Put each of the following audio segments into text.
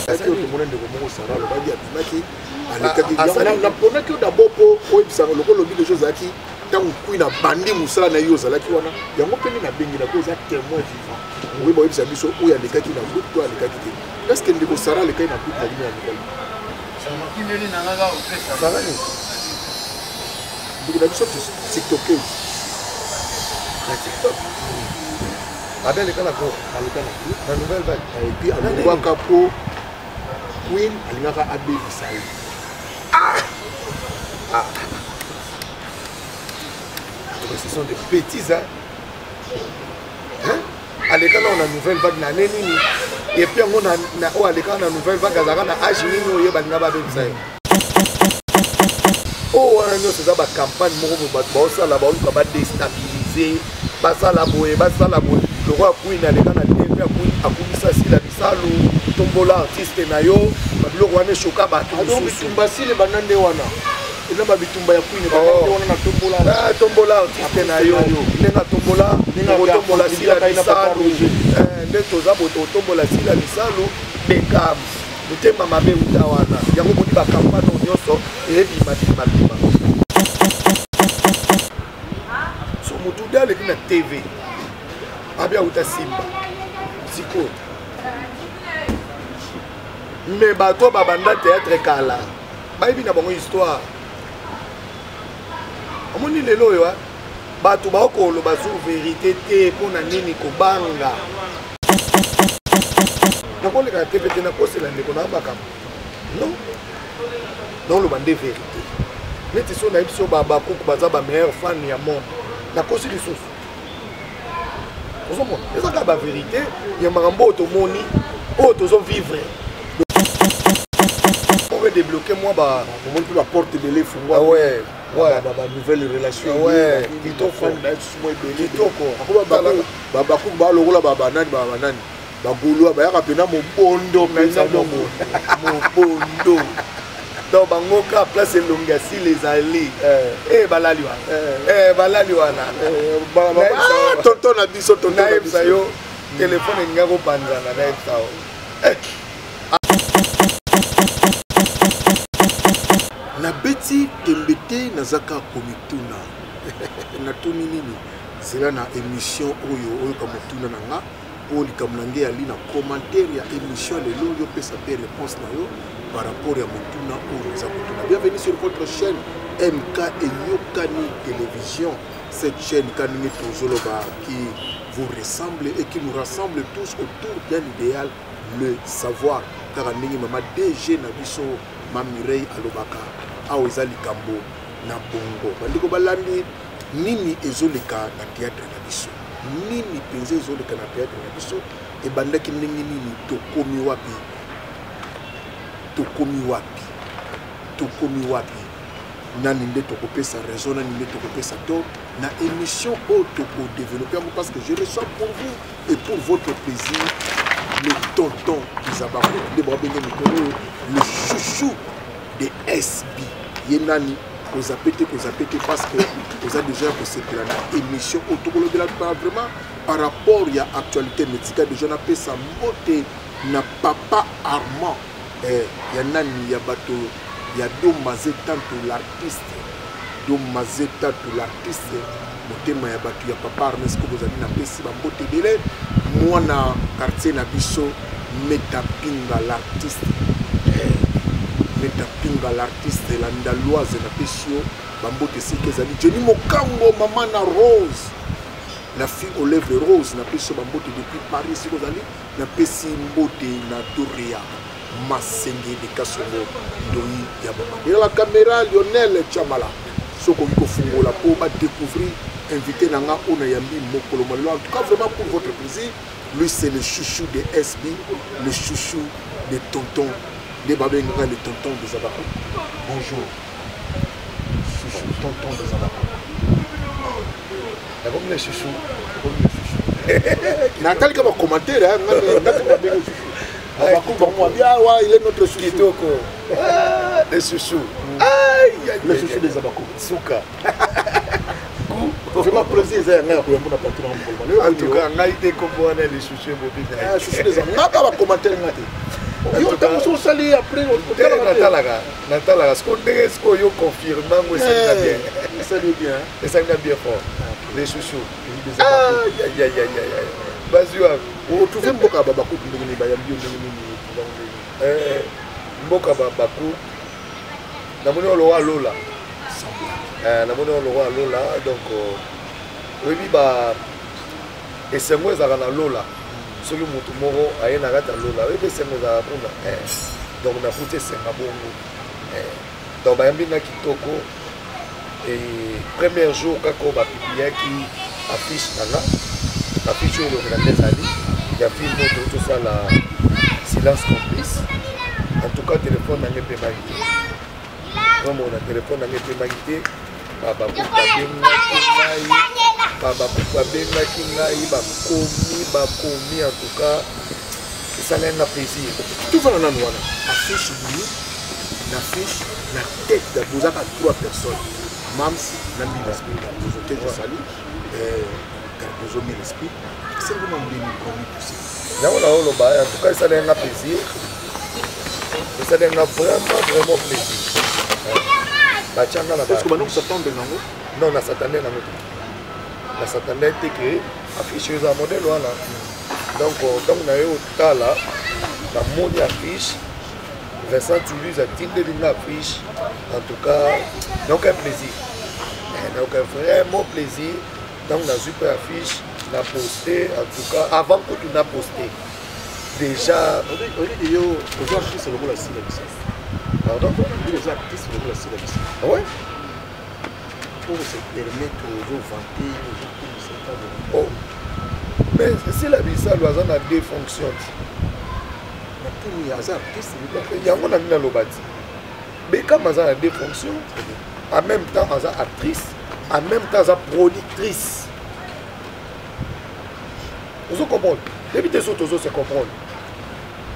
Est-ce que tout le monde est comme ça là, le babi a binaki, na pona que d'abord pour ça le lobby de choses qui tant qu'on a bandé musala na yo zala ki wana, yango peni na bengi na cause témoin vivant. Oui boy ça biso ou ya ndeka ki na groupe toi ndeka ki. Est-ce que ndeko sara le kai na groupe na ligne amical? Ça m'a kindeli na ngaka au fait ça. Ça va ni. Donc la biso TikTok. La TikTok. Abel le kana ko, le kana. La nouvelle vague. Et puis à nouveau capo Queen alingaka Abel Isai. Ah. Ce sont des petits hein. À l'école on a une nouvelle vague na nini et puis on a à l'école on a une nouvelle vague à na âge nini oyo balinga ba bebisa oh on a nous c'est ça ba campagne moko ba ça là ba on va déstabiliser ba ça la boye le roi Queen à l'école na TV a Queen akumisa sila bisalo tombola artiste na yo ba le roi ne choka ba tout donc bitumba sile banande wana il a bitumba ya Queen on a tombola tombola artiste na yo nenga tombola sila bisalo ndeto za boto tombola sila bisalo bekam mutema mabe utawana yango bodi ba campagne nyonso ebima so mutu dale kina TV abia uta simba siko mais bato babanda théâtre kala bayibi na bango histoire amoni lelo yo bato bakoloba sur vérité te mpona nini kobanga nakoleka te pete nakosela ndeko na makambo non loba nde vérité neti so nayebi so bakuku baza bameilleur fan ya monde nakosi lisusu ozomona ezaka bavérité ya makambo oyo tomoni oyo tozovivre on débloquer moi on peut la porte de l'effondrement ouais nouvelle relation ouais kitoko babaku balokola babanani bagolo bayaka pena mobondo mobondo donc bangoka place elongasi les alliés balali wana tonton na biso tonton na biso yo téléphone elinga kopanzana na ebisao na beti tembete nazaka komituna na tuni nini sera na émission oyo kamotuna nanga po likamlange ali na commentaire ya émission lelo yo pesa pe réponse na yo par rapport ya motuna oyo za kotuna. Bienvenue sur votre chaîne MK Eyokani Télévision, cette chaîne Kanini Tozoloba qui vous ressemble et qui nous rassemble tous autour d'un idéal, le savoir. Car ndenge mama DG na biso Mamireille alobaka aoza likambo na bongo bandiko balandi nini ezoleka na théâtre na biso nini penze ezoleka na théâtre na biso e bandaki ndenge nini tokomi wapi nani nde tokopesa raison nani nde tokopesa tort na émission oyo tokodévelopper parce que je reçois pour vous et pour votre plaisir le tonton Kizabako le chouchou de SB Yenani kozapete parce que vous avez déjà possédé la émission autour de la vraiment par rapport à l'actualité médicale déjà na pesa mbote na papa Armand Yanani Yabato ya dommazé tanto l'artiste motema ya bato ya papa Armand ce que vous avez na pesi ba mbote dele moi na quartier na biso Metapinga l'artiste la ndaloise na pesio bambote sike ezali Jenny Mokambo maman na Rose la fille aux lèvres roses na pesio bambote depuis Paris siko ezali na pesi mbote na Doria Masenge de Kasongo ndoi ya mama et la caméra Lionel Chamala soko ko fungola pour ba découvrir invité nanga ona yambi mokolo malo en tout cas vraiment pour votre plaisir. Lui, c'est le chouchou de SB, le chouchou de tonton, de Babenga, le tonton de Zabako. Bonjour. Chouchou, tonton de Zabako. Comme les chouchous. Nathalie, comme un commentaire, il est notre chouchou. Le chouchou. Le chouchou de Zabako. Souka. Je m'apprécie les amis pour mon patron en tout cas on a été comprendre les chouchous mobile chouchous des amis on va commenter yo ntango osali après natalaka siko yo confirme ngo esali bien esalina bien fort les chouchous bazwi wapi otrouve mboka babakutu ndenge nini bayambi yo ndenge nini mboka babaku namoni olowa lola namoni olowa lola donc oyebi esengo ezalaka na lola soki motu moko aye na kati ya lola oyebi esengo ezalaka kuna donc nakuti esenga bongo donc bayambi na kitoko premier jour kaka bapibliaki affiche nanga affiche oyo elongela nde ezali ya filme oyo tosala silence complice en tout cas telefone nange epemaki te omona telefone nange epemaki te babakutu babengaki ngai bakomi en tout cas esalaki nga plaisir tofana nanu wana affiche bini na fiche na tête bozaka 3 personnes mams na mbilesprit bozote ezali bozomi l'esprit sengoma mbeni komi possible yango na oloba en tout cas esalaki nga plaisir esalaki nga vraiment plaisir batianga na est-ce que bana s'attendre nango non nasatande nango te nasatande te ke affiche eza modele wana donc ntango na ye otala namoni affiche Vincent Toulouse atindeli nga affiche en tout cas donc un plaisir donc vraiment plaisir ntango nazwi mpe affiche na posté en tout cas avant kutu na posté déjà olidi yo oza artiste lokola sila bisa pardon oza artiste lokola sila bisa ouais pour se permettre ozovanter ozokomisa oh mais sila bisa lo aza na deux fonctions natuni aza artiste yango na nini aloba ti Bekam aza na deux fonctions en même temps aza actrice en même temps aza productrice vous comprenez depuis tes autres se comprendre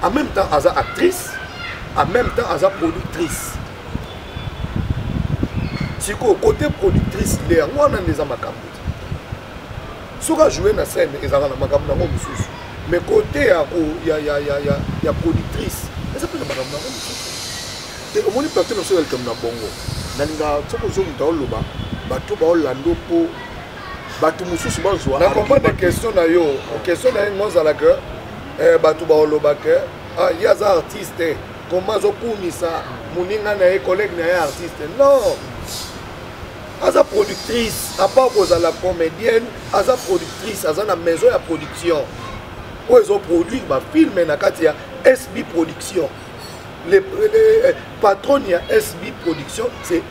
en même temps aza actrice en même temps aza productrice siko côté productrice le yango wana nde eza makambo te soki ajoue na scène ezalaka na makambo nango mosusu mais côté ya productrice eza mpe na makambo nango mosusu omoni parti na biso ya likambo na bongo nalinga soki ozomuta oloba bato baolanda mpo bato mosusu bazwa na comprendre question na yo question na ye ngo ozalaka bato baolobaka ye aza artiste koma azokumisa moninga na ye collègue na ye artiste non aza productrice apart kozala comédienne aza productrice aza na maison ya production oyo ezoproduire bafilme na kati ya SB Production le patron ya SB Production c'est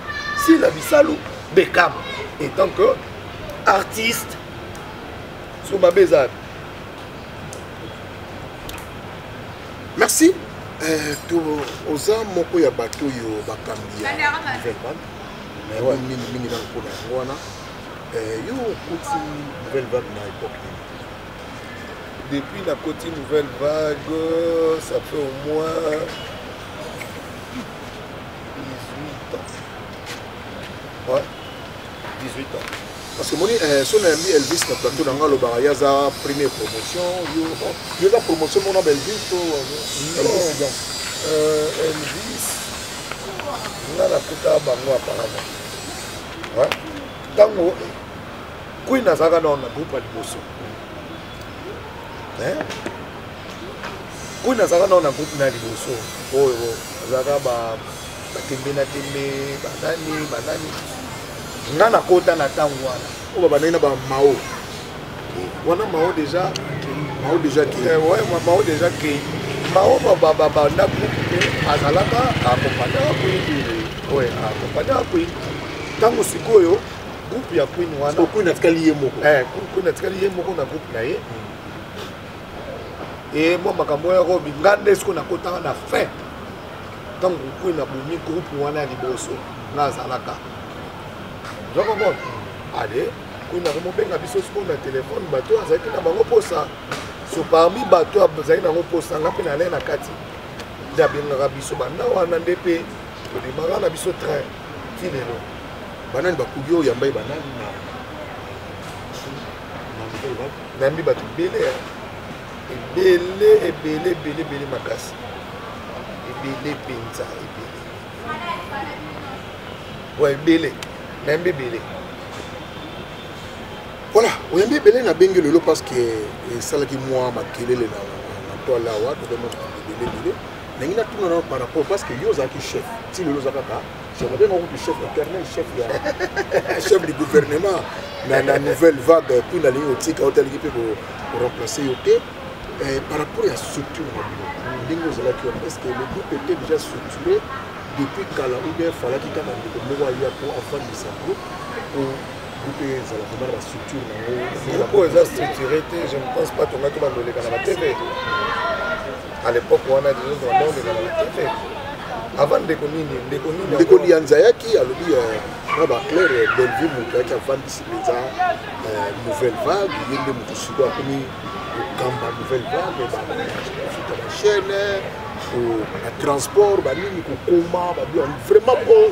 Sila Bisalou Bekam étant que artiste sur ma bezade. Merci. Oza moko ya bato yo bakambi ya nouvelle vague. Mais ouais mingi na ko na wana. Yo kuti nouvelle vague na époque. Depuis la côté nouvelle vague, ça fait au moins 18 ans. Ouais, 18 ans. Parce que mon son ami Elvis na plateau dans le Barayaza première promotion yo la promotion mon Elvis to Elvis Elvis na la kuta bango apparemment ouais tango Queen azaka na groupe à liboso hein Queen azaka na groupe na liboso oyo azaka ba tembe na tembe banani nga na kota na tango wana o baba na ba mao wana mao déjà qui ouais mao déjà qui mao baba na groupe azalaka accompagner Queen ouais accompagner Queen tango sikoyo groupe ya Queen wana Queen natikali ye moko Queen natikali ye moko na groupe na ye et moi makambo ya robi ngande siko na kota na fin tango Queen na bumi groupe wana liboso na azalaka donc bon allez Queen na mobenga biso siko na téléphone bato azaki na bango posa so parmi bato azaki na bango posa nga pe na le na kati da benga biso banda wana ndepe to dimara na biso train tilelo banani bakugyo yambai banani na mbi bato bele ebele makasi ebele penza ebele ouais ebele même ebele voilà oyambi ebele na bengi lelo parce que esalaki mwa makelele na toala awa todema ebele ndenge natuna na par rapport parce que yo ozalaki chef ti lelo oza kaka j'aimerais bien chef éternel chef chef du gouvernement na nouvelle vague puis na ligne otika otaliki mpe remplacer yo te par rapport à la structure est-ce que le groupe était déjà structuré depuis kala ou bien fallait qu'il y ait pour enfant de sa groupe pour grouper la structure le groupe est structuré je ne pense pas qu'on a tout abandonné dans la TV à l'époque on a dit dans la TV avant de déconner Anzayaki a dit Claire Belleville qui a vendu ici nouvelle vague il y a des moutons comme Kamba nouvelle vague, la chaîne, le transport, vraiment bon.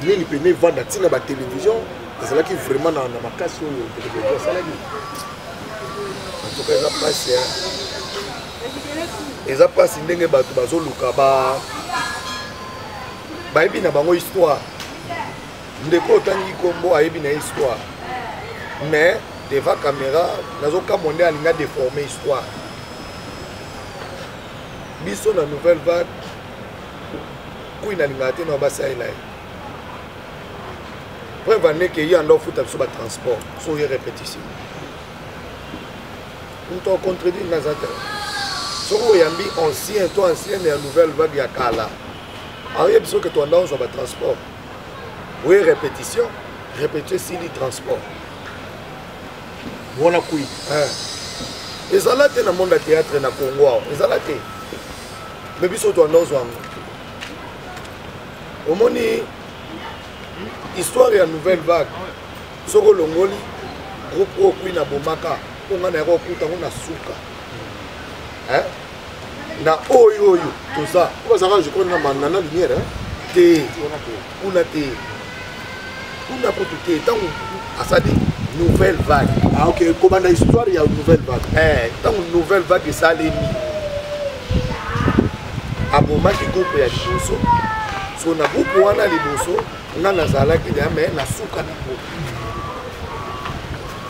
Ils peuvent vendre la télévision, c'est là qui vraiment dans ma casse sur la télévision. En tout cas, ils ont passé une bateau Lukaba. Ils ont une histoire. Ils ont une histoire. Mais devant caméra, nous avons déformé l'histoire. Biso na nouvelle vague, kui na lingate na basa ila. Preuve en est qu'il y a un foot sur le transport, sur les répétitions. Nous t'en contredit dans la sur le ancien, toi ancien et la nouvelle vague ya kala. Alors il y a besoin que tu andas sur le transport. Oui, répétition, répéter si le transport. Voilà quoi. Et ça là, dans le monde du théâtre na Congo, et ça là, mais biso to andozo wango. Au moni histoire ya nouvelle vague. Soko longoli groupe o kui na bomaka, on na ero kuta na suka. Na oyo tout ça. Comment ça va je connais na manana lumière Te. Kuna te. Kuna potuté tant asadi nouvelle vague. Ah ok, comment la histoire il y a une nouvelle vague. Tant une nouvelle vague ça les mis. Abomaki groupe ya liboso. So na groupe wana liboso, nga nazala ki ya mais na suka na groupe.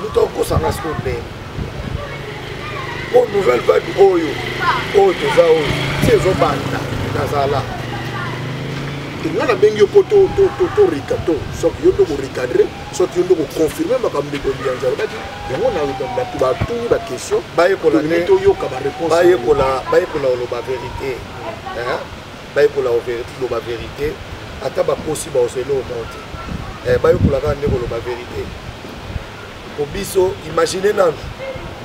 Muto ko sanga skobe. O nouvelle vague oyo. O toza oyo. Sezo banda nazala. Nga na bengi poto to rikato. So yo ndoko recadrer, so yo ndoko confirmer makambe ko bianja. Bati yango na ba tout ba question, ba yekola ne to yo ka ba réponse. Ba yekola lo ba vérité. Bayekola la vérité, ataba possible au selo monte. Bayekola kande la vérité. Pour biso, imaginez nan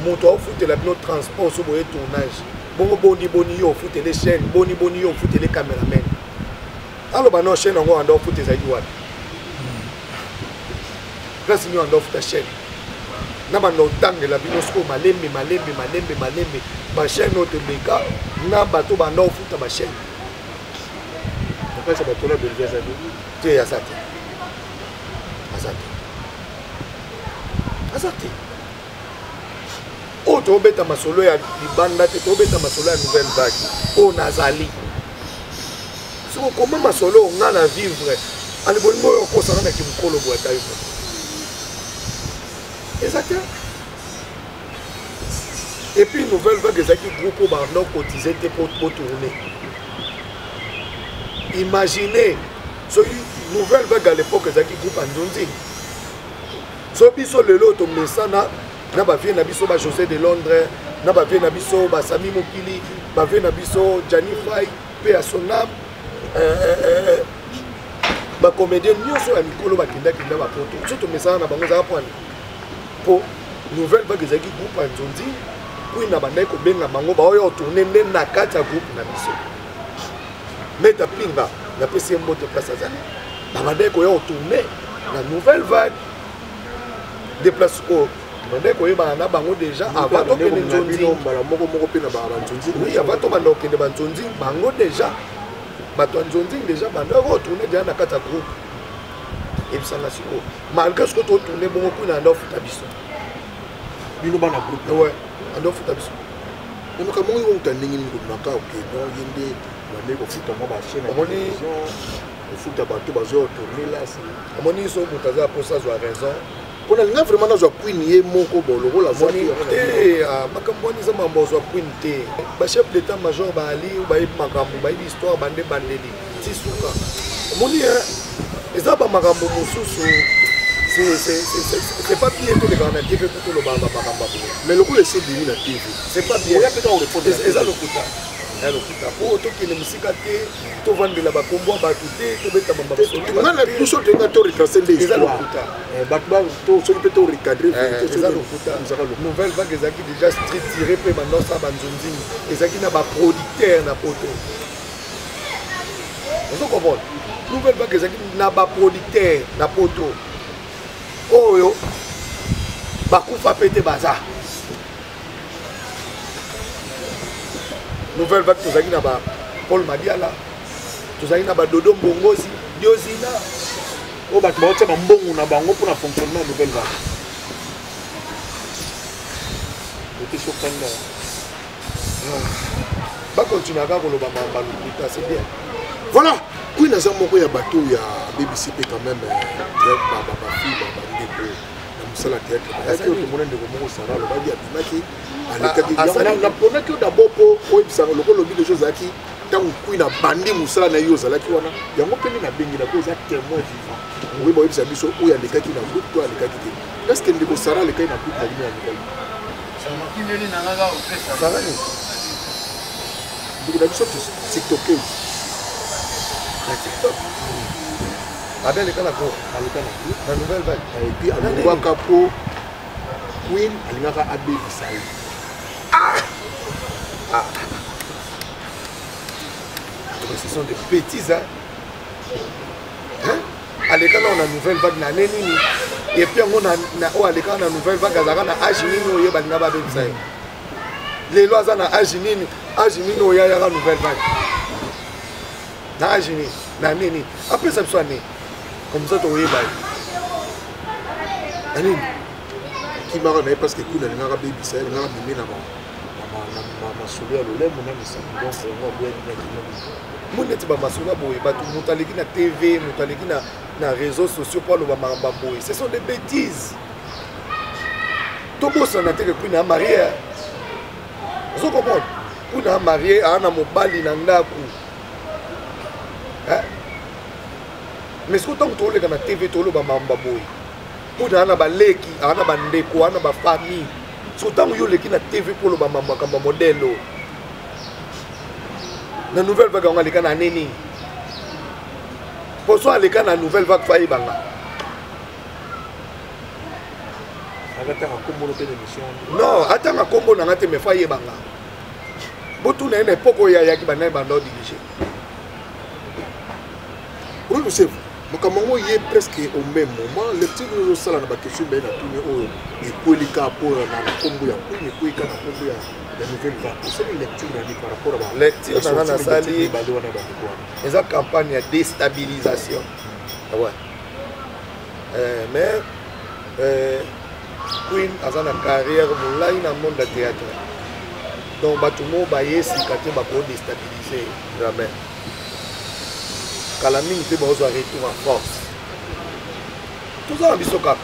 moto au foot la notre transport sur le tournage. Boni yo foot les chaînes, boni yo foot les caméramans. Alors ba no chaîne on va foot les aïouad. Grâce nous on foot la chaîne. Na ba no tang la binosco malembe. Ba chaîne notre beka, na bato ba no foot ba chaîne. Ça va tourner de ça. Tu es Azati. Oh, tu obéis à ma solo ya libanda, tu obéis à ma solo ya nouvelle vague. Oh, Nazali. So comment ma solo on a la vivre. Allez bon moi on s'en a qui me colle au bois taille. Exactement. Et puis nouvelle vague ça qui groupe au bando cotisé pour tourner. Imaginez, ce nouvelle vague à l'époque, c'est qui groupe Anzonzi. Ce biso le lot, on met ça, n'a pas vu Nabiso José de Londres, n'a pas vu Nabiso Sami Mokili, n'a pas vu Nabiso Gianni Fay, paix à son âme. Ma comédienne, nous sommes à Nicolo Bakinda qui n'a pas poto. Surtout, mais ça, on a besoin d'apprendre. Pour nouvelle vague, c'est qui groupe Anzonzi, puis n'a pas de bien la bango, bah, on tourne na kata groupe Nabiso. Mais ta pinga, la PC mot de place à Zane. La madère qu'on a tourné, la nouvelle vague des places où madère qu'on a bango déjà avant de nous dire. Oui, avant de nous dire, bango déjà. Batonzonzi déjà, bango retourné déjà dans quatre groupes. Et puis ça n'a pas. Malgré ce que tu as tourné, beaucoup n'a pas fait tabisso. Nous avons un groupe. Ouais, on a fait tabisso. Mais comment on a dit que nous avons bande kofuta mwa bachaine ya Omoni- télévision kofuta bato bazoya tourne lasi omoni so moto aza mposa azwa raison mpona linga vraiment nazwa queen ye moko bolokola omoni te makambo wana eza mambo azwa queen te bachef d'état major baali bayebi makambo bayebi histoire bande bandeli ti suka omoni eza bamakambo mosusu c'est pas bien tolekaka na tv mpo tolobaka makambo aboye mais lokola esi ebimi na tv c'est pas bien oya mpeka korépondre eza lokuta ya lokuta mpo tokende mosika te tovandela bakombo ya bato te tobeta nga na biso toyenga toretrace nde eza histoire lokuta bato soki mpe torecadre eza lokuta nouvelle vague ezalaki déjà structuré mpe bandosa banzonzini ezalaki na baproducteur na poto ozo comprendre nouvelle vague ezalaki na baproducteur na poto oyo bakufa mpe te baza nouvelle vague tozalaki na ba Paul Madiala tozalaki na badodo mbongozi diozina oyo bato baotia bambongo na bango mpona fonctionnement ya nouvelle vague okesokanga bakontinue kaka koloba balokuta c'est bien voilà queen aza moko ya bato ya BBC mpe quand même bafille bandeko na mosala théâtre bayaki oyo tomona ndeko moko sara alobaki abimaki alekaki naponaki yo d'abord mpo oyebisaka lokola lobi deja ozalaki ntango queen abandi mosala na ye ozalaki wana yango mpe nde nabengela ko oza témoin vivant oyeba oyebisa biso oyo alekaki na groupe to alekaki te estce ndeko sara alekaki na groupe na bino ya mibali makindeli na nga kaka kopesa sarani ndeko na biso tiktokeuse na tiktok abeleka na ko aleka na groupe na nouvelle vague epuis alongwaka mpo queen alingaka abebisa ye ce sont des bêtises aleka na nouvelle vague na ne nini epuis yango oyo aleka na nouvelle vague azalaka na age nini oyo balinga babebisa ye lelo aza na age nini oyo ayaka nouvelle vague na age nini na nini apesa biso ane comme ça toyeba ye anini kimaka na ye parce que queen alingaka abebisa ye alingaka meme na masolo ya lolemo na misango donc yango aboyaki mo neti bamasolo boye bato moto aleki na tv moto aleki na réseaux sociaux mpo aloba makambo boye ce sont des bêtises tobosana te ke queen amarie ozo comprendre queen amarie aa na mobali na ndako mais soki ntango toleka na tv toloba makambo boye queen aa na baleki aa na bandeko aa na bafamille soki ntango yo oleki na tv mpo oloba makambo modelo na nouvelle vague yango aleka na nini mpo so aleka na nouvelle vague fa yebanga akatanga kombono mpe na émission non atanga kombo nanga te me fa yebanga botuna ye na epoke oyo ayaki banaye banda odirige oyo joseph makambo yango ye presque au même moment lecture oyo ozosala na bakestion mbaye na tuni oyo ekwelika mpo na kombo ya queen ekwelika na kombo ya nouvelle vague osali lecture nani par rapport a lecture nanga nasali bale wana bandeko wana eza campagne ya déstabilisation ouais. Mais queen aza na carrière molai na monde ya théâtre donc bato mo baye sika te bako déstabiliser jamais kala mingi mpe baozwa retour en force toza na biso kaka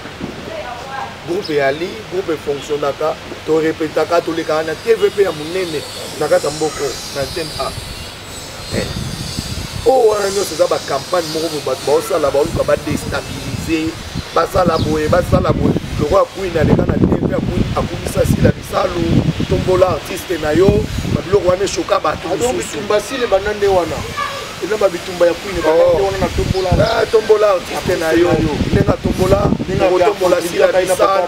groupe eyali groupe efonctionnaka torepetaka tolekaka na tv mpe ya monene na kati ya mboko na tem a oyo wana nyonso eza bacampagne moko boye bato baosala baoluka badestabilize basala boye lokola queen aleka na tv akumisa sila bisalo tombola artiste na yo babiloko wana eshoka bato donc bitumba sile banda nde wana eza babitumba ya queen banda wana na tombola artiste na yo ndenge atombola sila bisalo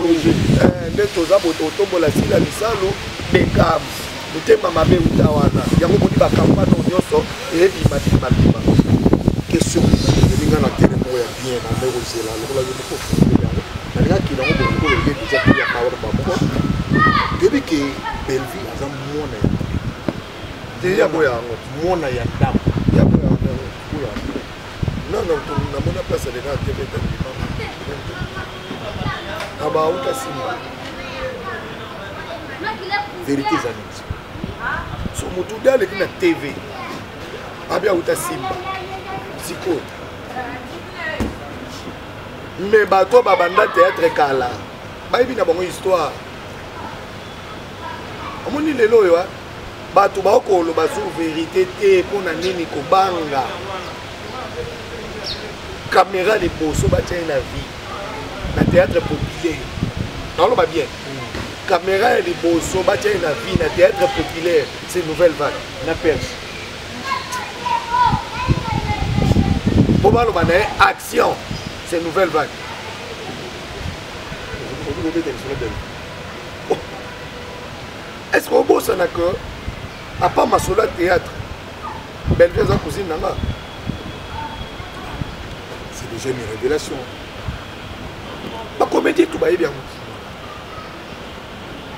nde toza bototombola sila bisalo bekam motema mabe uta wana yango boni bakampagne nyonso ebimabima question elinga na tere moko ya bien na ndeko kozela lokola yo moko nalingaki nango bolokolo ye deja mpe ya kawara bamoko toyebi ke belvi aza mwana te ya boya yango mwana ya ndako ya boya yango non namona place aleka na tv abauta simba vérité eza nini so motu nde aleki na tv abia uta simba siko mais bato babanda théâtre kala bayebi na bango histoire amoni lelo oyo bato bakoloba sur vérité te mpona nini kobanga caméra liboso batia na vie na théâtre populaire naloba bien caméra ya liboso batia na vie na théâtre populaire c'est nouvelle vague na perche po baloba na ye action c'est nouvelle vague est-ce qu'on bosse en accord à part ma solo théâtre belle vie en cousine nanga c'est déjà une révélation ba comédie tout baye bien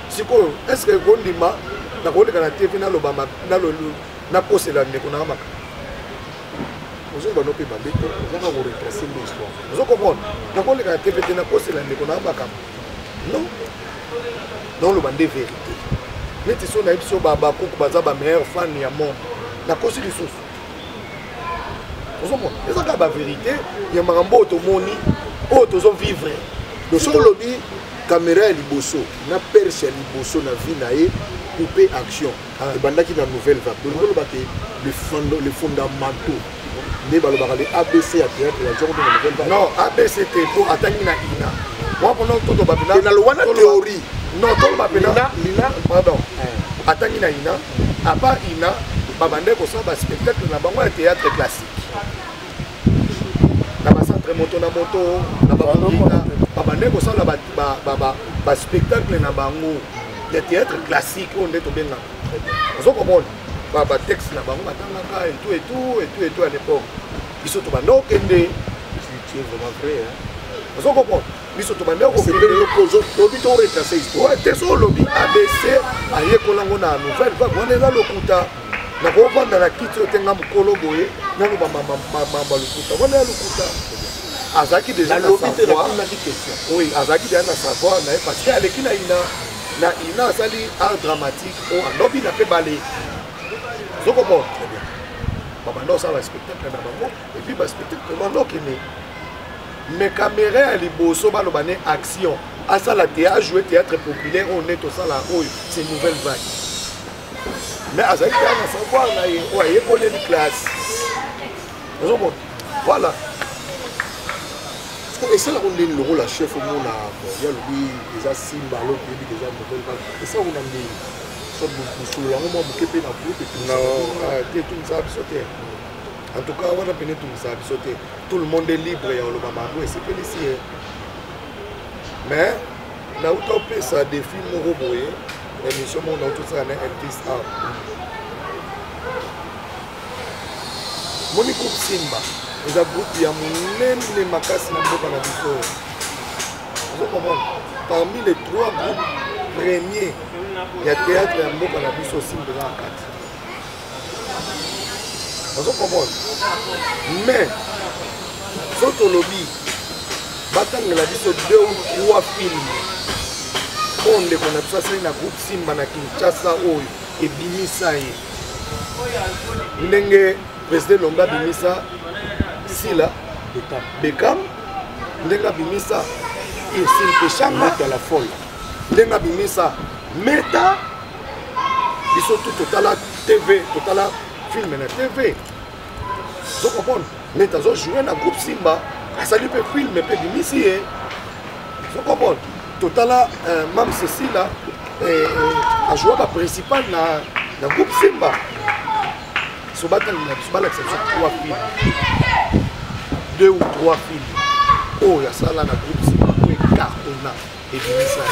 siko est-ce que gondima na koleka na TV na lobama na lolu na kosela ndeko na maka ozo ba no pe babé on va retracer l'histoire vous comprenez na koleka na TV na kosela ndeko na maka non non le bandé vérité neti so na biso baba ko baza ba meilleur fan ya monde na kosi lisusu vous comprenez eza ka ba vérité ya makambo to moni o to zo vivre le solo lobby caméra ya liboso na perche ya liboso na vie na ye couper action ebandaki na nouvelle vague donc olobaki les fondamentaux nde balobaka le ABC ya théâtre ya genre de nouvelle vague non ABC te po atangi na ina moi pendant toto babina na lo wana théorie non toto babina lina pardon atangi na ina à part ina babande ko sa ba spectacle na bango ya théâtre classique na ba centre moto na moto na ba babande ko sa la ba spectacle na bango de théâtre classique on est tobenga ozo komona ba texte na bango batangaka et tout à l'époque biso to bando kende c'est vraiment vrai hein ozo komona biso to bando ko c'est le projet lobby to retracer histoire te so lobby ABC aye kolango na nouvelle vague on est là lokuta na ko vanda na kiti otenga mukolo boye na lo mama lokuta on est lokuta azaki déjà na savoir oui azaki déjà na savoir na parce que aleki na ina asali art dramatique o alobi na pe balé zoko bon babando ça va spectacle na bango et puis ba spectacle bando kene mais caméra ya liboso baloba ne action asala théâtre jouer théâtre populaire on est au sala oyo c'est nouvelle vague mais azaki na savoir na ye o ye ko les classe zoko bon voilà et c'est là qu'on est le rôle à chef au monde il y a lui déjà Simba l'autre il déjà nouvelle vague et ça on a mis sur le langue moi beaucoup peu na groupe non tout ça sauter en tout cas on a peine tout ça sauter tout le monde est libre ya le mama et c'est félicité mais na utopé ça défi moko boye émission mon tout ça na artiste art Monico Simba les groupes ya monene makasi na mboka na biso vous comprenez parmi les 3 groupes premiers ya théâtre ya mboka na biso Simba na kati vous comprenez mais soto lobby batangela biso 2 ou 3 films onde kona biso asali na groupe Simba na Kinshasa oyo ebimisa ye ndenge président Lomba bimisa Sila Beckham ndenga bimisa Isil Pechanga à la folle ndenga bimisa Meta biso tout totala TV totala film na TV zo comprendre Meta zo jouer na groupe Simba asali pe film pe bimisi e zo comprendre totala Mam Cécile a joué la principale na groupe Simba Sobata na l'exception 3 films 2 ou 3 films oh ya sala na groupe Simba pour cartonna et bimisa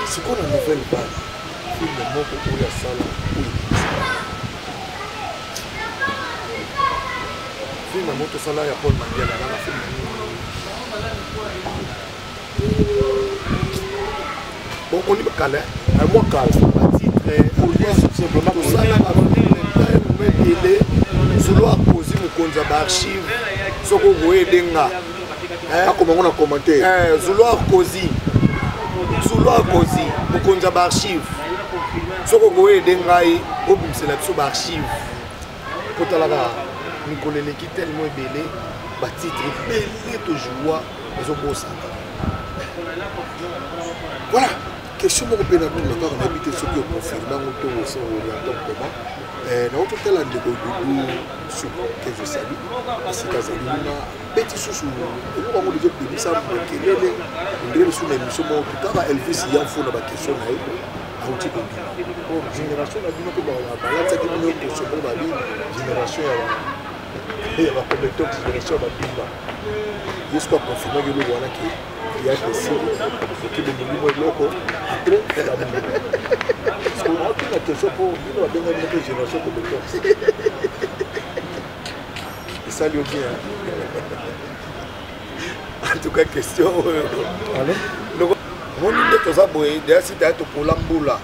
c'est quoi la nouvelle vague film moko pour ya sala film moto sala ya Paul Mandela na film bon on est calé un mois calme titre pour dire simplement tout ça là télé solo akozi mokonza ba archive soko boye denga comment on a commenté solo akozi mokonza ba archive soko koyede ngai obimisela biso baarchive po talaka mikolo eleki tellement ebele batitre ebele tojoua ezobosana. Voilà, question moko mpe natuna kaka nayebi te soki oconfirme yango to orientant comment naototala ndeko dudu suku ke je sali esika azali kuna beti susu eloko yango deja ebimisa makelele ondire lisu na émission moko kaka Elvis yanfo na baquestion na ye auti kobima génération na bino mpe balatiaki bino kosombo babi génération ya bacompéteur génération ya babimba ye soki aconfirmaki eloko wana ke ya tesiri okibemeli mo eloko après la question pour nous, on a bien une génération compétence. Et ça lui bien. En tout cas, question. Donc, on dit que ça, d'ailleurs, si tu as pour l'amboula,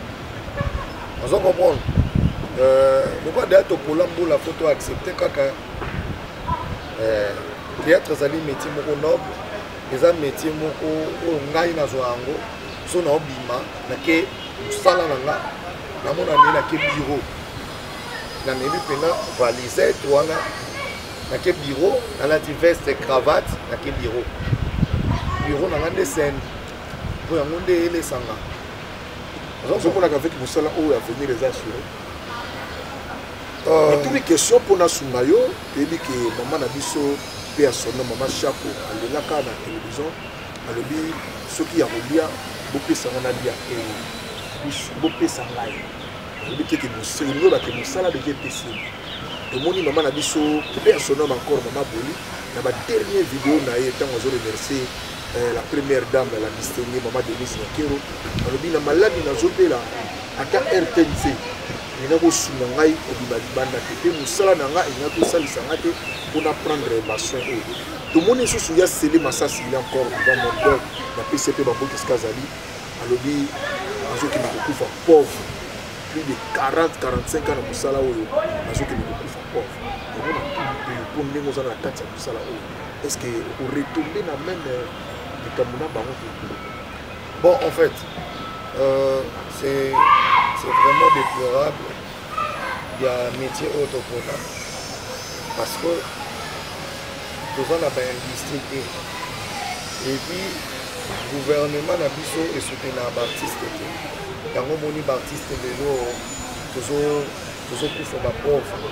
on va comprendre. Pourquoi d'ailleurs, pour l'amboula, il faut accepter que théâtre, c'est un métier noble, c'est un métier qui est un métier namona nde nake bureau namebi mpena valisette wana nake bureau nalati veste cravate nake bureau nanga nde scène po yango nde elesanga ozomonaka avec mosala oyo avenir eza assuré natuli question mpona sunga yo toyebi ke mama na biso mpe ya sono mama Chako alelaka na télévision alobi soki ya kolia bopesanga na lia bopesa ngai alobi teke moselingo bake mosala deja epesini tomoni mama na biso mpe ya sonome encore mama Boli na badernier video na ye ntango azoremercier la première dame la distinguée mama Denise Nyakero alobi na maladi nazobela ata RTNC ena kosunga ngai kobima libanda te mpe mosala na ngai ena kosalisa ngai te mpona prendre basoin oyo tomoni lisusu ya Sele Masasi il encore devant mon cœur napesi mpe baboki esika azali alobi azokende kokufa pauvre plus de 40-45 ans na mosala oyo azokende kokufa pauvre omona mpo ndenge oza na kati ya mosala oyo est ce que oretombe na même likambo na bango te bon en fait c'est vraiment déplorable il y a un métier autopona parce que toza na baindustrie te et puis gouvernement na biso esoutenir baartiste te yango moni baartiste lelo tozokufa bapauvre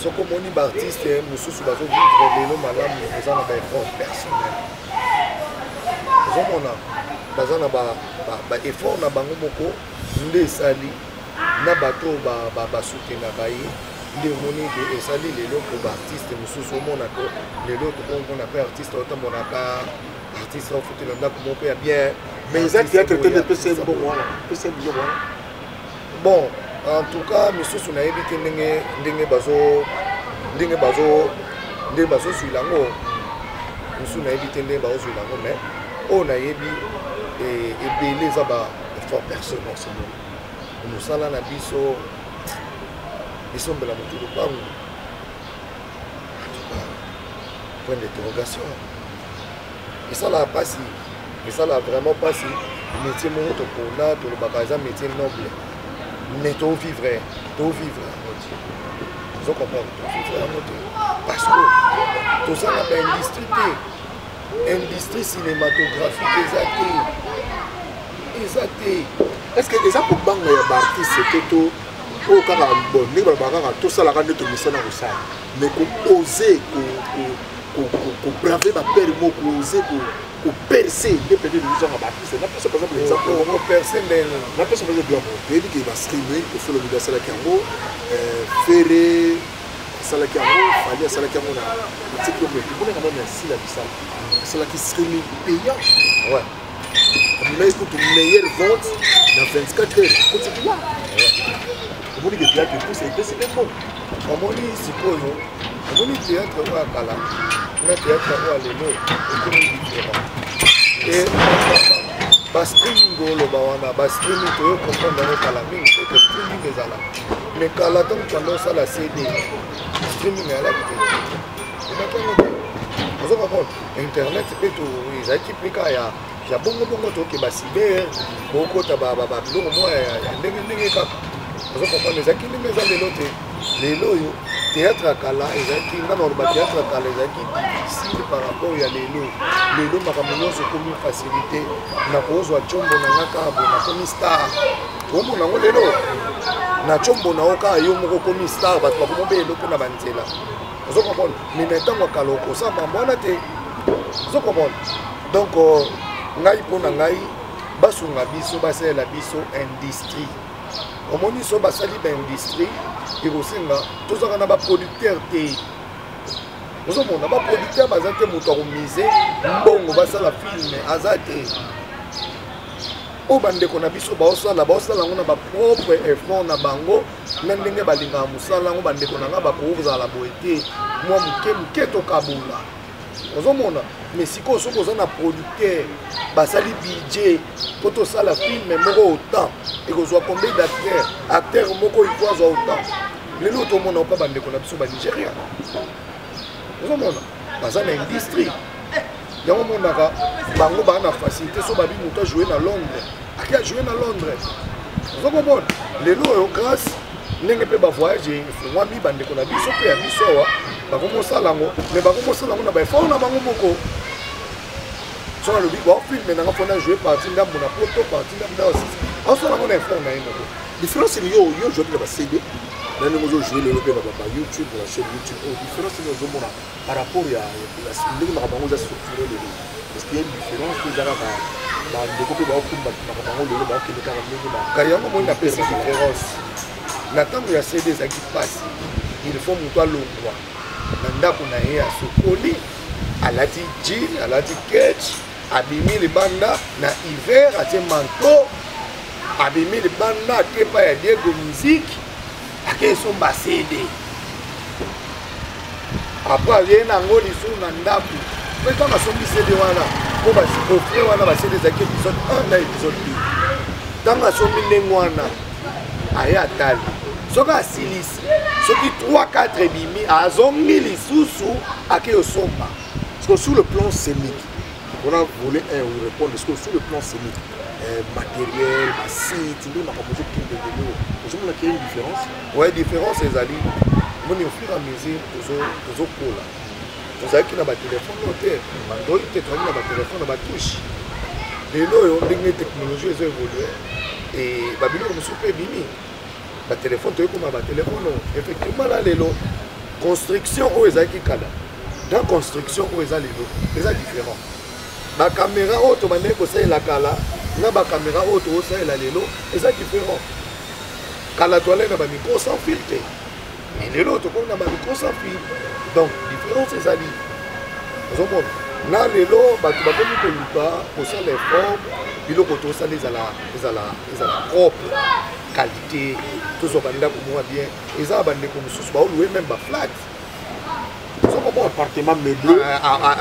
soki omoni baartiste mosusu bazovivre lelo malamu eza na baeffort personnel ozomona baza na baeffort na bango moko nde esali na bato basoutenaka ye nde omoni esali lelo po baartiste mosusu omonaka lelo tokomona mpe artiste otambolaka artiste ofutela ndako moko ya bien mais eza théâtre te ndepesa bon wana bon en tout cas misusu nayebi te ndenge bazozwila yango misusu nayebi te ndenge bazozwila yango mais oyo nayebi ebele eza baeffort personnel mosala na biso esombela motu lopango point d'interrogation esalaka mpasi esalaka vraiment mpasi métier moko topona tolobaka eza métier noble mais tovivre yango te ozo comprendre tovivre yango te parce que toza na baindustrie te industrie cinématographique eza te est ce que eza kobanga ya baartiste te to oyo kaka bon ndenge balobaka kaka tosalaka nde tomisana kosala mais koose kobrave bapere moko koose koperce nde peut-être ezanga baartiste napesa par exemple exemple napesa par exemple toyebi ke bastreaming ofelo midi asalaki yango fere asalaki yango fali asalaki yango na matiki omonaka nano ya sila bisala asalaki streaming payant mais écoute meilleure vente dans 24 heures continue là omoni ke théâtre tout c'est bon omoni sikoyo omoni théâtre oyo akala na théâtre oyo alelo ekomi différent et bastreaming oloba wana bastreaming toyo comprendre yango kala mingi te ke streaming ezala mais kala ntango tanda osala cd streaming eyalaki te enakango te ozo comprendre internet mpe ezalaki mpe kaka ya bongo toke basiber bokota biloko mwa ya ndenge kaka ozokomprendre ezalaki ndenge eza lelo te lelo oyo théâtre ya kala ezalaki nga na oloba théâtre ya kala ezalaki difficile par rapport ya lelo makambo nyonso ekomi facilité na kozwa tshombo na nga kaka bo nakomi star omona yango lelo na tshombo na yo kaka yo moko okomi star bato bakomobelo mpe na banzela ozokomprendre mais na ntango ya kala okosamba mambo wana te ozokomprendre donc ngai mpo na ngai basunga biso basalela biso industrie omoni so basali baindustrie ekosenga tozalaka na baproducteur te ozomona baproducteur baza te moto akomise mbongo basala filme aza te oyo bandeko na biso baosala yango na bapropre effort na bango na ndenge balingaka mosala yango bandeko na nga bakozala boye te mwa moke tokabula ozomona mais sikoyo soki oza na producteur basali budget mpo tosala filme moko autant ekozwa combien d'acteur moko ifo azwa autant lelo tomona opa bandeko na biso banigéria ozomona baza na industrie yango monaka bango baa na facilité so babi moto ajoue na londres aki ajoue na londres ozokomona lelo oyo grâce ndenge mpe bavoyage efungwami bandeko na biso mpe ya biso awa bakomosala yango mais bakomosala yango na baeffort na bango moko so nalobi baofilme nanga mpona joue parti ndambo na poto parti ndambo na osisi aosala yango na effort na ye moko différence ni yo joue na bacd na ndenge ozojouer lelo mpe na youtube na chaîne youtube oyo différence ni ozomona par rapport ya ndenge makambo yango eza structuré lelo parce que ya une différence mpe eza kaka bandeko mpe baokumba makambo yango lelo baokende kaka ndenge kaya yango moi napesi différence na ntango ya cd ezalaki mpasi il faut moto alongwa na ndako na ye asokoli alati jean alati ketch abimi libanda na hiver atie manto abimi libanda akepa ya diego musique akesomba cd apres aye nango lisusu na ndako mpe ntango asombi cd wana mpo bofre wana bacd ezalaki épisode 1 na épisode 2 ntango asombi ndenge wana aye atali soki asilisi soki 3-4 ebimi azongi lisusu ake osomba parce que sur le plan scénique on a volé vous répondre parce que sur le plan scénique matériel basite nde makambo ozokendengelo ozomona qu'il y a une différence ouais différence ezali moni au fur et à mesure tozokola tozalaki na batelefone oyo te bandoi te tozalaki na batelefone na batouche lelo oyo ndenge technologie ezo évolue e babiloko mosusu mpe ebimi batelefone toyekoma batelefone effectivement la lelo construction oyo ezalaki kala dans construction oyo eza lelo eza différent bacaméra oyo tobandeki kosalela kala na bacaméra oyo tokosalela lelo eza différent kala toalai na bamicro sans fil te mais lelo tokomi na bamicro sans fil donc différence ezali ozomona na lelo bato bakomi koluka kosala effort biloko tosala ezala propre qualité tozwa bandako mwa bien eza bandeko mosusu baolue même baflat appartement meublé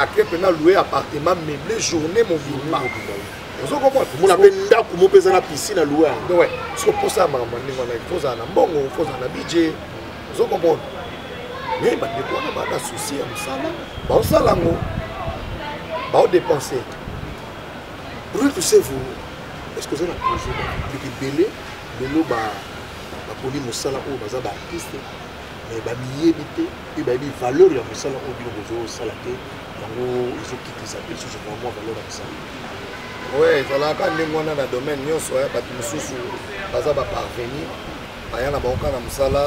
ake mpena louer appartement meublé journée mobima ozomona mpe ndako mo mpe eza na piscine alouer ouais soki posala makambo ndenge wana fozala na mbongo fozala na budget ozokomona mais bandeko wana baa na souci ya mosala baosala yango baodepense pour tout ça vous est-ce que vous avez un projet ebele lelo baponi mosala oyo baza baartiste mais bamiyebi te mpe bayebi valeur ya mosala oyo bino bozosala te yango ezokitisa mpe lisusu vraiment valeur ya mosala oui ezalaka ndenge wana na domaine nyonso bato mosusu baza baparvenir baya na bango kaka na mosala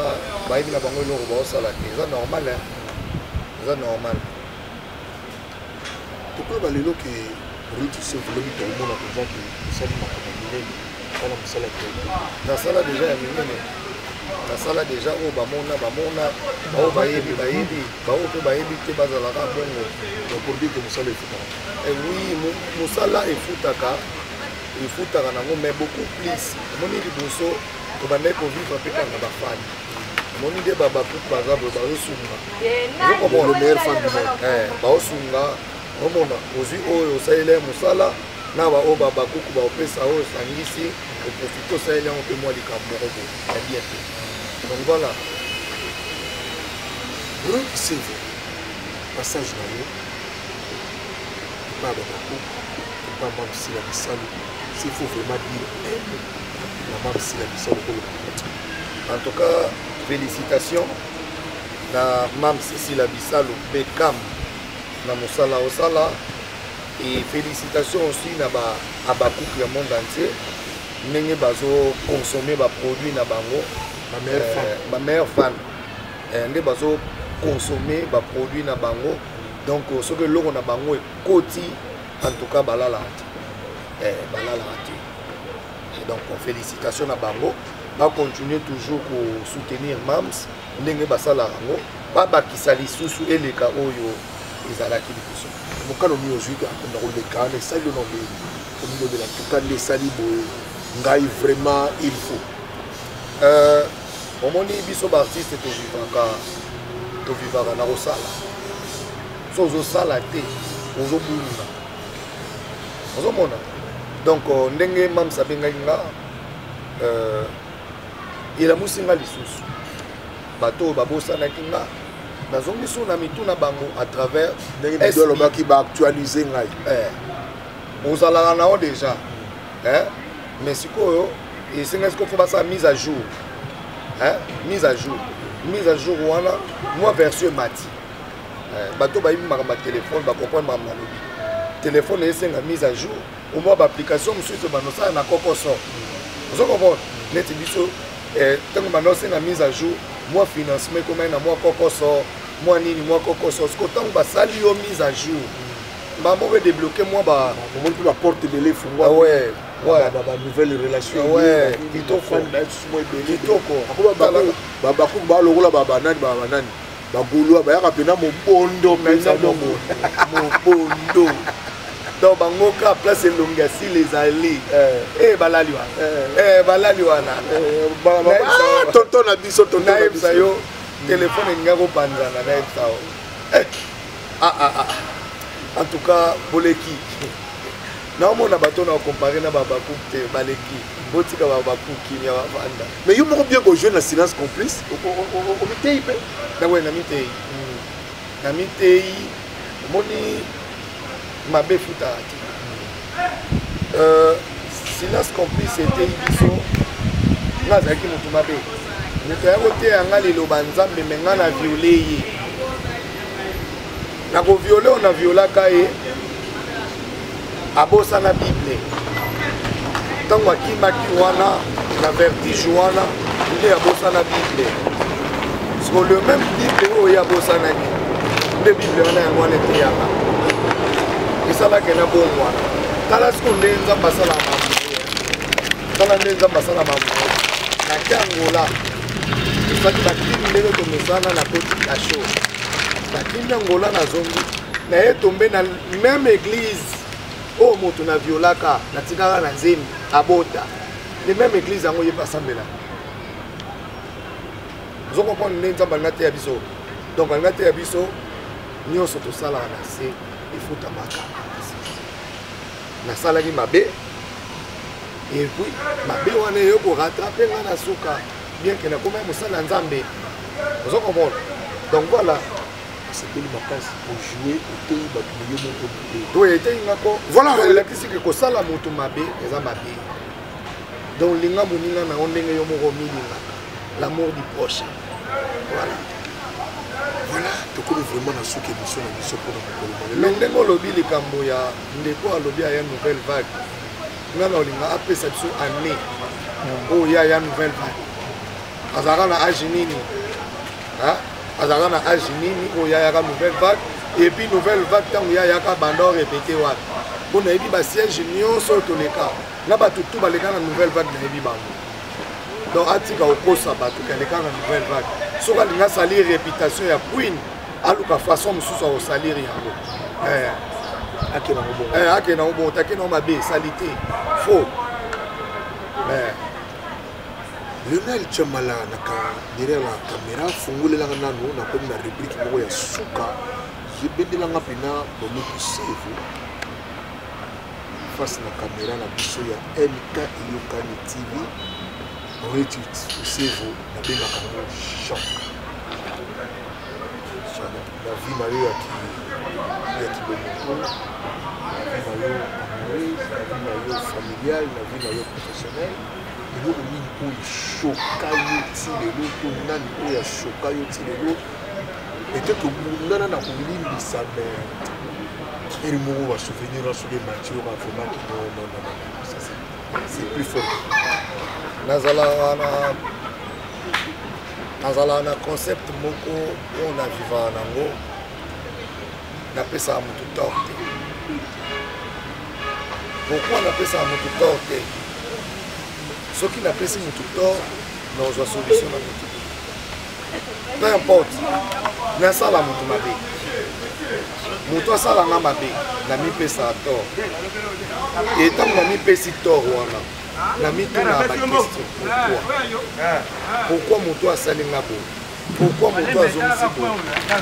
bayebi na bango eloko baosala te eza normal eza normal tokoyeba lelo ke rutise volomi toomona mpenza ke esali makambo minene mpona mosala te nasala deja ya minene nasala deja oyo bamona bao bayebi bao mpe bayebi te bazalaka bongo pour que mosala efutaka oui mosala efutaka nango mais beaucoup plus omoni liboso tobandaki kovivre mpe kaka na bafani omoni nde bakuku baza boye bazosunga baosunga omona ozwi oyo osaleli ya mosala na baoyo bakuku baopesa oyo osangisi oprofite osaleli yango mpe mwa likambo moko ya bien te donc voilà brokiseve passage na yo epa babakuku papa Mamsi la Bissalo, s'il faut vraiment dire la Mamsi la Bissalo. En tout cas, félicitations à Mamsi la Bissalo, Beckham, na Mosala Osala, et félicitations aussi à Bakou du monde entier. Nous avons consommé des produits na bango. Ma meilleure fan. Nous avons consommé des produits na bango. Donc, ce que l'on a bango est côté, en tout cas, balala. Donc, félicitations à bango. On va continuer toujours à soutenir Mams. Nous avons pas bakisali susu et les cas où ils allaient qui le sont. Mon cas, on est aujourd'hui dans le cas, les salles de l'anglais, au niveau de la tout cas, les salibos, ngai vraiment il faut. Au moment où ils sont artistes, tu vivras dans la salle. Sans salle, tu es au donc, ndenge mam sabenga il a musinga lisusu. Bato babosa na kinga. Nazongi so na mituna bango à travers SB qui va actualiser ngai. Ozala na déjà. Mais sikoyo et c'est ce qu'il faut passer mise à jour. Mise à jour wana moi version mati. Bato ba yima ba téléphone ba comprendre ma lobi. Téléphone est une mise à jour. Au moins l'application monsieur banosa na kokoso. Vous comprenez? Net biso tant que banosa na mise à jour, moi financement comme na moi kokoso. Moi nini moi kokoso ce que tant ba sali yo mise à jour. Ba mo va débloquer moi ba moment que la porte de l'effet ouais nouvelle relation kitoko babaku balokola babanani bagolwa bayaka pena mobondo mpenza mobondo donc bango ka place elonga si les alliés balali wana tonton na biso tonton na biso yo téléphone nga ko panzana na etao en tout cas boleki non mon abato na comparé na babaku te baleki botika babaku kimia bavanda mais yo moko bien ko jeune na silence complice o mitei pe na we na mitei moni mabe futa silence complice était biso na zaki mutu mabe mutu ya kote anga lelo banzambe menga na violer ye na ko violer on a violaka ye abosa na Bible tango akimaki wana na vertige wana nde abosa na Bible sur le même Bible oyo abosa naki nde Bible wana yango wana eteyaka esalaka na bongo wana tala siko nde nzambe asala mamu na kiangola esaki bakimi ndenge tomesana na koti ya show bakimi angola na zongi na ye tombe na même église oh moto na violaka na tikaka na nzembe abota les mêmes églises yango ye pasambela zo comprendre nde nzambe alinga te ya biso donc alinga te ya biso nyonso tosalaka na se efutamaka nasalaki mabe et puis mabe wana eyo korattrape nga na suka bien ke nakoma mosala nzambe ozo comprendre donc voilà c'était le makasi pour jouer au pays bakuyo moko to eteinga ko voilà elakisi ke kosala moto mabe eza mabe donc linga moninga na ndenge yo moko milinga l'amour du prochain voilà tokoli vraiment na suki émission na biso pour na mais ndenge olobi likambo ya ndeko alobi ya nouvelle vague nga na olinga apesa biso année oyo ya nouvelle vague azalaka na age nini azalaka na age nini oyo yayaka nouvelle vague et puis nouvelle vague ntango yayaka banda orépété wapi mpo nayebi basiège nyonso oyo toleka na bato tu baleka na nouvelle vague nayebi bango donc atika okosa bato kaleka na nouvelle vague soki alingi asalir réputation ya queen aluka façon mosusu akosalir yango ake nango bon take nango mabe esali te faux Lionel Chamala derrière la caméra fungulelanga nanu na komi na rubrique moko ya suka yebendelanga pena bomokisevu face na caméra na biso ya MK Yokani TV oyetu sevu na bengaka ngo choc La vie na yo ya kibomoko, la vie na yo amoureuse, la vie na yo familiale, la vie na yo professionnelle. Eloko nini oyo choka yo ti lelo to nani oyo achoka yo ti lelo peut-être mundana na kolimbisa mais eri moko basouvenir asoki emati oyo vraiment ki non c'est plus fort. nazala na concept moko oyo na vivaka nango napesaka motu tort te. Pourquoi napesaka motu tort te? Soki napesi motu tort nazwa solution na motu. Peu importe nasala motu mabe, motu asalanga mabe namipesaka tort, et ntango namipesi tort wana namituna bakestion. Pourquoi moto asalinga boye? Pourquoi moto azongisi boye?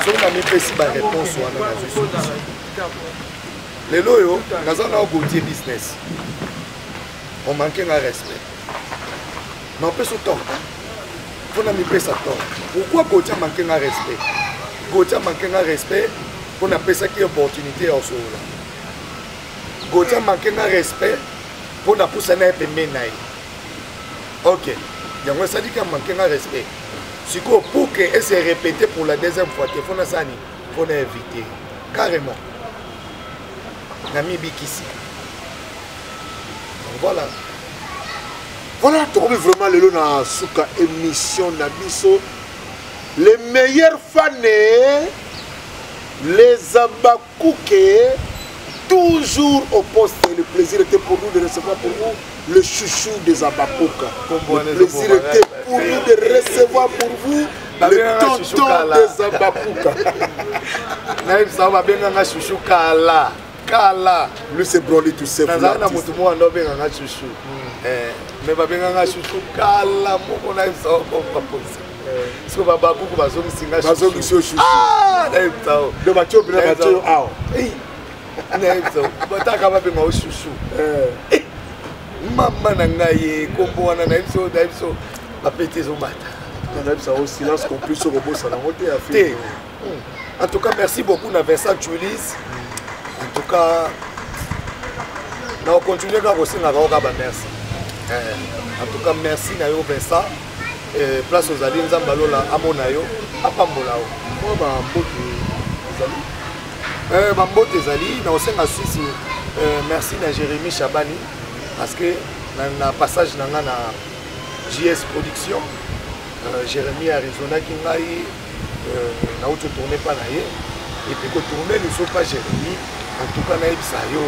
Soki namipesi baréponse wana nazwi solution. Lelo oyo naza na ogotie business omanke nga respect napesa tort mpo namipesa tort. Pourquoi gotia manke nga respect? Gotia manke nga respect mpo napesaki opportunité ya osolola. Gotia manke nga respect pour na poussa na pembeni na ye. Ok, yango esali ka manke nga respect. Siko pour que elle se répète pour la deuxième fois, il faut na sani, faut na éviter carrément. Nami bikisi. Donc voilà. Voilà, tu as vraiment le na suka émission na biso les meilleurs fans, les Abakouké. Toujours au poste, le plaisir était pour nous de recevoir pour vous le chouchou des Abapoka. Le plaisir était pour nous de recevoir pour vous le tonton des Abapoka. Naïm ça va bien un chouchou kala. Kala. Lui c'est Broly tout seul. Naza na mutu mo ando bien un chouchou. Mais va bien un chouchou kala moko naïm ça va pas possible. Parce que Abapoka va zongi singa chouchou. Va zongi chouchou. Ah, naïm ça. Le bateau bien bateau ah. Bataka babenga o chouchou. Maman na ngai kombo wana na biso bapete zo bata. Na biso au silence complet sur robot ça na moté à faire. En tout cas merci beaucoup na Vincent Chulis. En tout cas na continuer ka kosinga ka ba merci. En tout cas merci na yo Vincent. Place aux alliés nzamba lola amona yo apambola o. Moi ba mbote zali. Bambote ezali na osenga Suisse. Merci na Jérémy Chabani parce que na passage na nga na JS Production Jérémy Arizona qui ngai na auto tourner pas na ye et puis ko tourner le pas Jérémy en tout cas na ebisa yo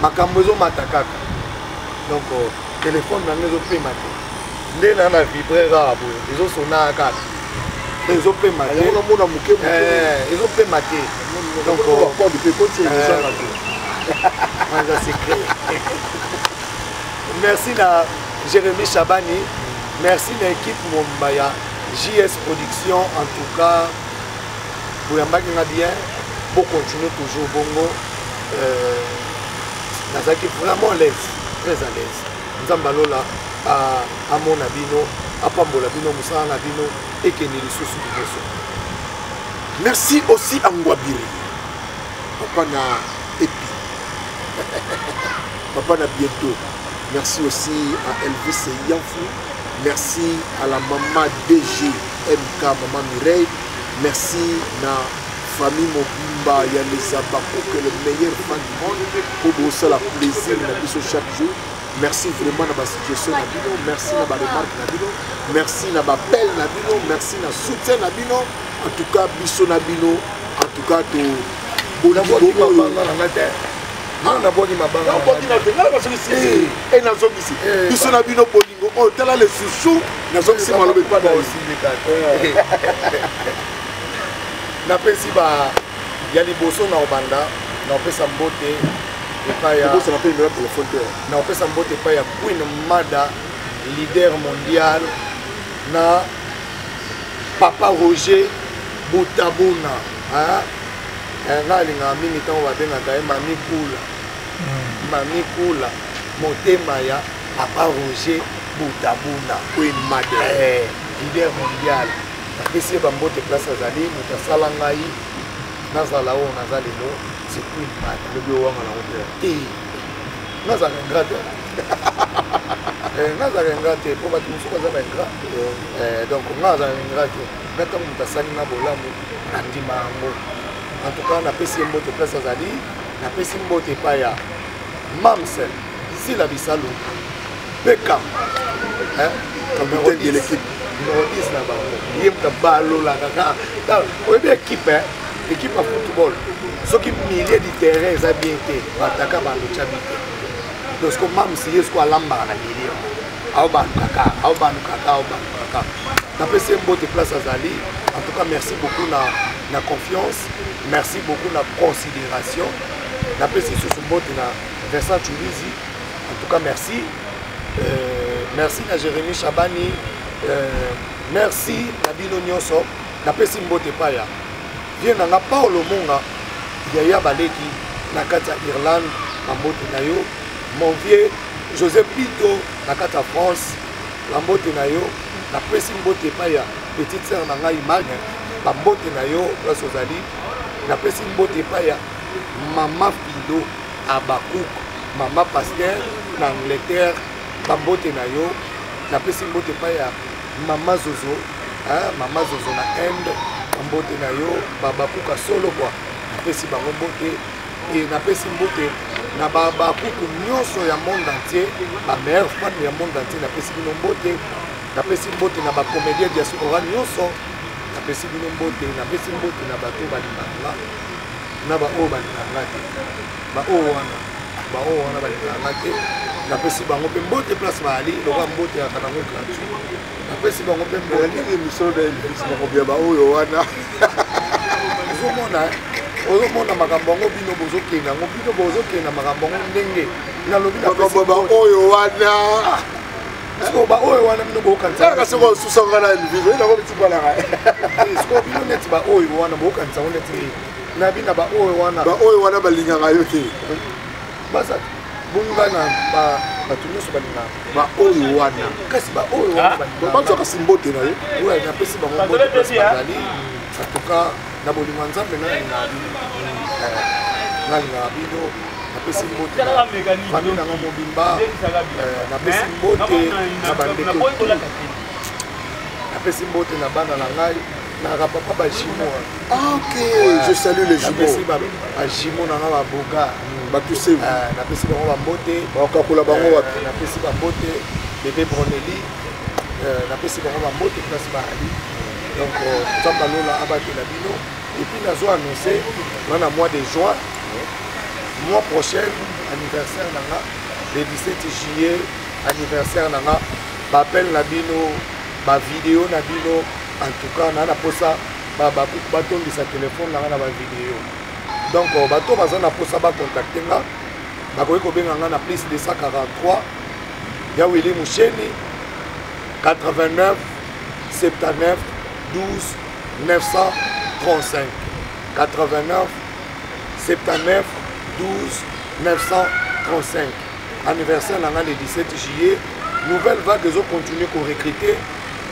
makambo zo matakaka donc téléphone na ngezo pe mate nde na vibrera abo ezo sona kaka ezo pe mate on mona muke ezo pe mate. Donc, encore du pécotier, merci à Jérémy Chabani, merci à l'équipe Mombaya, JS Production, en tout cas, pour bien, pour continuer toujours bongo. Nous sommes vraiment à l'aise, très à l'aise. Nous sommes là à mon abino, à Pambola Bino, Moussa Nabino, et que nous sommes. Merci aussi à Ngwabiri. Papa na Epi. Papa na bientôt. Merci aussi à Elvis Yanfou. Merci à la maman DG MK, maman Mireille. Merci à la famille Mobimba, il y a les Abakouk, le meilleur fan du monde. Pour vous, c'est le plaisir de chaque jour. Merci vraiment à la situation Nabino. Merci à la remarque Nabino. Merci à la belle Nabino. Merci à la soutien Nabino. En tout cas, biso Nabino. En tout cas, tout. On a beau dire on a beau dire ma banque. On a beau dire et na zone ici. Biso Nabino bolingo. Oh, t'as là les chouchous. Na zone ici, malheureusement pas aussi. Na pesi ba ya liboso na obanda na pesa mbote epa ya ça m'appelle le téléphone na pesa mbote epa ya Queen Mada leader mondial na Papa Roger Butabuna hein nga linga mingi tango babengaka ye Mami Kula motema ya Papa Roger Butabuna Queen Mada leader mondial napesi ye bambote place azali moto asala ngai nazala oyo naza lelo c'est plus mal lobi owanga nango te nazala ingrat te nazala ingrat te mpo bato mosuku aza baingrat donc nazala ingrat te nga ntango moto asali na bolamu nandima yango en tout cas napesi ye mbote place azali napesi mbote epai ya mamsel sila bisalo bekam capitaine de l'équipe numéro 10 na bango ye moto balola kaka oyebi équipe équipe ya football soki milieu du terrain eza bien te bataka balotya bi te lorsque mamsi ye siko alambaka na milieu aobanukaka napesi ye mbote place azali en tout cas merci beaucoup na confiance merci beaucoup na considération napesi lisusu mbote na Vincent Choulizi en tout cas merci merci na Jérémy Chabani merci na bino nyonso napesi mbote epai ya vie nanga Paolo Monga Yaya Baleki na kati ya Irlande na mbote na yo mon vieux Joseph Pito na kati ya France na mbote na yo napesi mbote epai ya petite sœur na ngai Imane bambote na yo place ozali napesi mbote epai ya mama Fido Abakouk mama Pasteur na Angleterre bambote na yo napesi mbote epai ya mama Zozo mama Zozo na Inde bambote na yo babakuka solo kwa napesi bango mbote e napesi mbote na babakuku nyonso ya monde entier bameilleure fan ya monde entier napesi bino mbote napesi mbote na bacomédien diaspora nyonso napesi bino mbote napesi mbote na bato balinganga na baoyo balinganga te baoyo wana balinganga te napesi bango mpe mbote place baali lokola mbote yaka nango gratuit napesi bango mpe mbote émission na Elvis nakobia baoyo wana ozomona makambo yango bino bozokende yango bino bozokenda makambo yango ndenge nalobi baoyo wana siko baoyo wana bino bokanisa siko osusanga na Elvis oyinako bitibalaka siko bino neti baoyo wana bokanisa ngo neti na bina baoyo wana balingaka yo te basa bunga na bato nyonso balingaka baoyo wana kasi baoyo wana bazwaka simbote na ye oyo napesi bango mbote place bazali en tout cas na bolingo nzambe nalingaka bino napesi mbote fami nanga mobimba napesi mbote na bandeko napesi mbote na bana na ngai na papa bajimo ok je salue les jumeaux napesi bajimo nanga baboga batuse napesi bango bambote bakakola bango wapi napesi bambote bebe Broneli napesi bango bambote place baali donc nzambe alola abatela bino et puis nazo annoncé dans le mois de juin mois prochain anniversaire nanga le 17 juillet anniversaire nanga bapel na bino ba vidéo na bino en tout cas na posa batondisa téléphone nanga na ba vidéo donc bato baza na posa ba contacter nga bakoki kobenga nga na plus 243 ya Willy Moucheni 89 79 12 935 89 79 12 935 anniversaire nanga le 17 juillet nouvelle vague ezo continuer ko recruter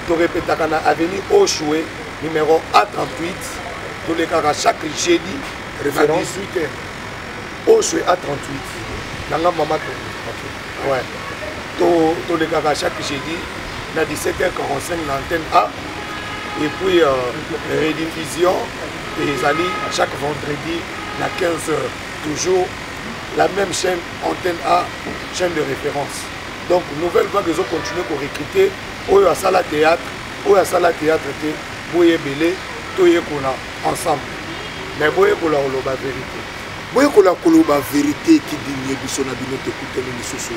to répétaka na avenue Oshwe numéro A38 to lekaka chaque jeudi référence 18h Oshwe A38 nanga mama to OK ouais to lekaka chaque jeudi na 17h45 na antenne A et puis rediffusion et Zali chaque vendredi à 15h toujours la même chaîne antenne A chaîne de référence donc nouvelle vague ils ont continué pour recruter oyo asala théâtre te boye belé toye kona ensemble mais boye kola koloba vérité boye kola koloba vérité qui digne biso na bino te kuteli lisusu